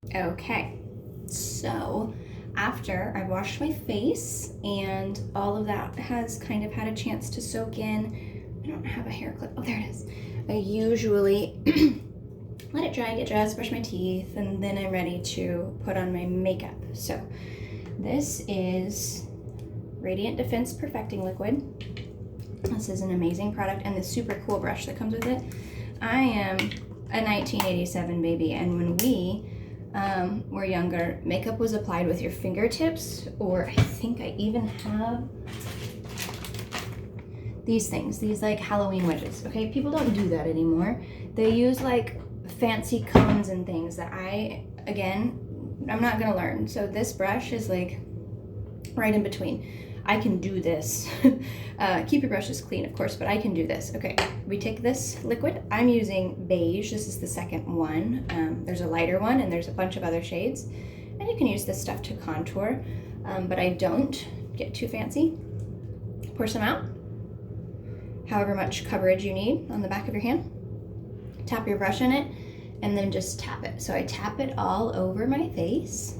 Okay, so after I've washed my face and all of that has kind of had a chance to soak in, I don't have a hair clip. Oh, there it is. I usually let it dry, get dressed, brush my teeth, and then I'm ready to put on my makeup. So this is Radiant Defense Perfecting Liquid. This is an amazing product, and the super cool brush that comes with it. I am a 1987 baby, and when we were younger, makeup was applied with your fingertips, or I think I even have these things, these like Halloween wedges. Okay, people don't do that anymore. They use like fancy cones and things that I'm not gonna learn. So this brush is like right in between. I can do this. Keep your brushes clean, of course, but I can do this. Okay, we take this liquid. I'm using beige. This is the second one. There's a lighter one, and there's a bunch of other shades. And you can use this stuff to contour, but I don't get too fancy. Pour some out, however much coverage you need on the back of your hand. Tap your brush in it, and then just tap it. So I tap it all over my face.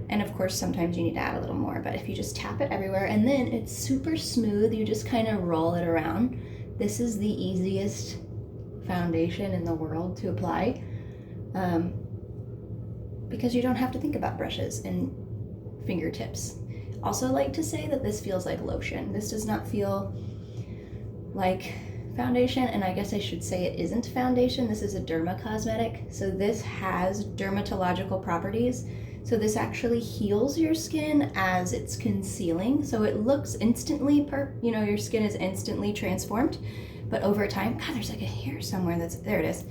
And of course, sometimes you need to add a little more, but if you just tap it everywhere, and then it's super smooth, you just kind of roll it around. This is the easiest foundation in the world to apply, because you don't have to think about brushes and fingertips. Also like to say that this feels like lotion. This does not feel like foundation, and I guess I should say it isn't foundation. This is a dermacosmetic, so this has dermatological properties. So this actually heals your skin as it's concealing. So it looks instantly, your skin is instantly transformed. But over time, God, there's like a hair somewhere there it is.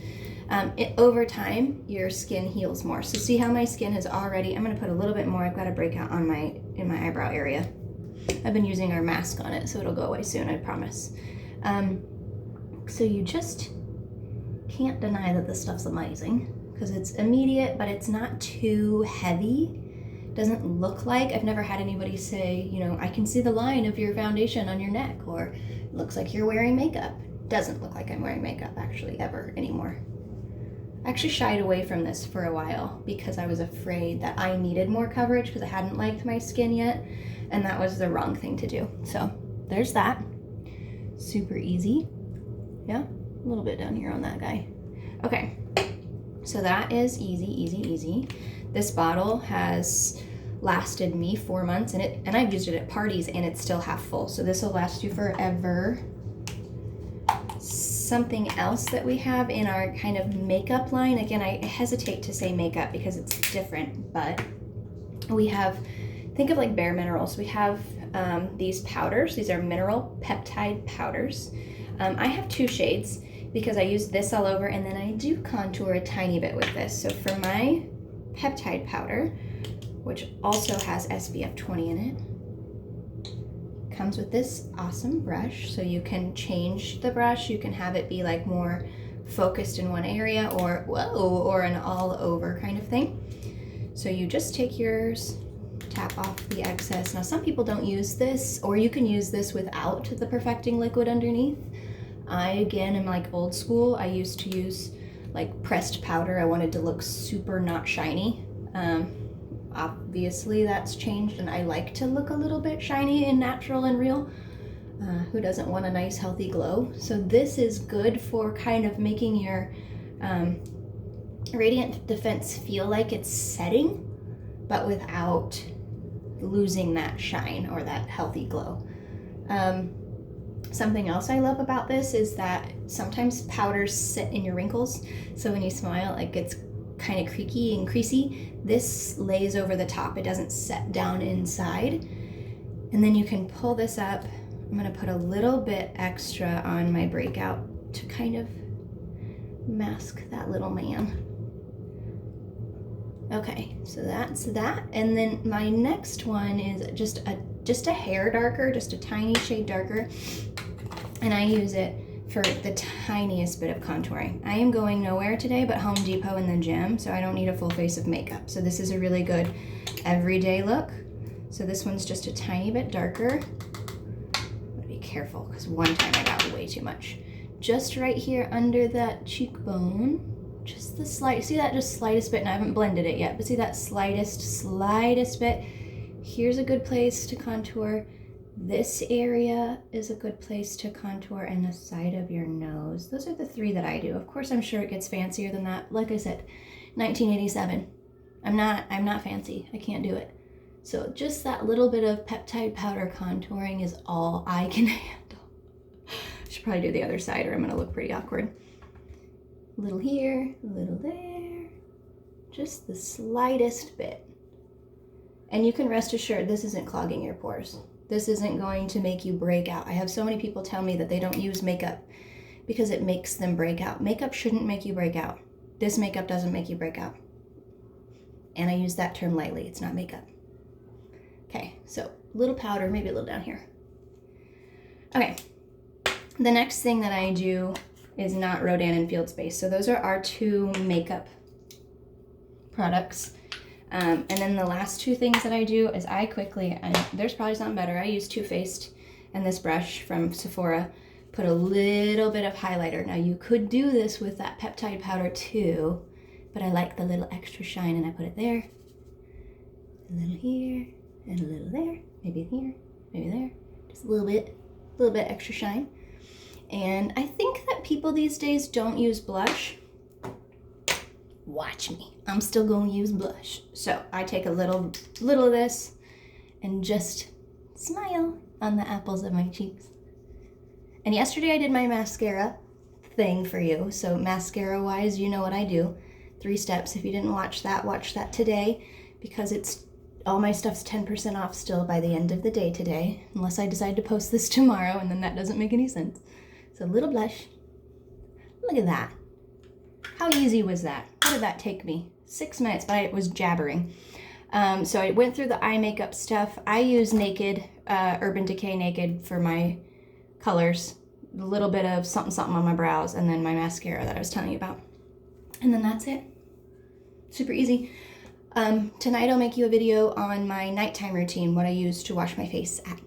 Over time, your skin heals more. So see how my skin has already, I'm gonna put a little bit more. I've got a breakout in my eyebrow area. I've been using our mask on it, so it'll go away soon, I promise. So you just can't deny that this stuff's amazing, because it's immediate, but it's not too heavy. Doesn't look like, I've never had anybody say, I can see the line of your foundation on your neck, or it looks like you're wearing makeup. Doesn't look like I'm wearing makeup actually ever anymore. I actually shied away from this for a while because I was afraid that I needed more coverage because I hadn't liked my skin yet, and that was the wrong thing to do. So there's that. Super easy. Yeah, a little bit down here on that guy. Okay. So that is easy, easy, easy. This bottle has lasted me 4 months, and I've used it at parties, and it's still half full. So this will last you forever. Something else that we have in our kind of makeup line, again, I hesitate to say makeup because it's different, but we have, think of like Bare Minerals. We have these powders. These are mineral peptide powders. I have 2 shades, because I use this all over, and then I do contour a tiny bit with this. So for my peptide powder, which also has SPF 20 in it, comes with this awesome brush. So you can change the brush. You can have it be like more focused in one area, or an all over kind of thing. So you just take yours, tap off the excess. Now some people don't use this, or you can use this without the perfecting liquid underneath. I, again, am like old school. I used to use like pressed powder. I wanted to look super not shiny. Obviously that's changed, and I like to look a little bit shiny and natural and real. Who doesn't want a nice healthy glow? So this is good for kind of making your Radiant Defense feel like it's setting, but without losing that shine or that healthy glow. Something else I love about this is that sometimes powders sit in your wrinkles. So when you smile, it gets kind of creaky and creasy. This lays over the top. It doesn't set down inside. And then you can pull this up. I'm gonna put a little bit extra on my breakout to kind of mask that little man. Okay, so that's that. And then my next one is just a hair darker, just a tiny shade darker. And I use it for the tiniest bit of contouring. I am going nowhere today but Home Depot and the gym, so I don't need a full face of makeup. So this is a really good everyday look. So this one's just a tiny bit darker. I'm gonna be careful because one time I got way too much. Just right here under that cheekbone. just the see that just slightest bit, and I haven't blended it yet, but see that slightest bit. Here's a good place to contour. This area is a good place to contour, and the side of your nose. Those are the three that I do. Of course, I'm sure it gets fancier than that. Like I said, 1987. I'm not fancy. I can't do it. So just that little bit of peptide powder contouring is all I can handle. I should probably do the other side, or I'm gonna look pretty awkward. A little here, a little there. Just the slightest bit. And you can rest assured this isn't clogging your pores. This isn't going to make you break out. I have so many people tell me that they don't use makeup because it makes them break out. Makeup shouldn't make you break out. This makeup doesn't make you break out. And I use that term lightly. It's not makeup. Okay, so a little powder, maybe a little down here. Okay, the next thing that I do is not Rodan and Field Space. So those are our two makeup products. And then the last two things that I do is I quickly, and there's probably something better, I use Too Faced and this brush from Sephora, put a little bit of highlighter. Now you could do this with that peptide powder too, but I like the little extra shine, and I put it there, a little here, and a little there, maybe here, maybe there, just a little bit extra shine. And I think that people these days don't use blush. Watch me, I'm still gonna use blush. So I take a little of this and just smile on the apples of my cheeks. And yesterday I did my mascara thing for you. So mascara wise, you know what I do. 3 steps. If you didn't watch that today, because it's all my stuff's 10% off still by the end of the day today, unless I decide to post this tomorrow, and then that doesn't make any sense. So a little blush. Look at that. How easy was that? How did that take me? 6 minutes, but I was jabbering. So I went through the eye makeup stuff. I use Naked, Urban Decay Naked for my colors. A little bit of something on my brows, and then my mascara that I was telling you about. And then that's it. Super easy. Tonight I'll make you a video on my nighttime routine, what I use to wash my face at.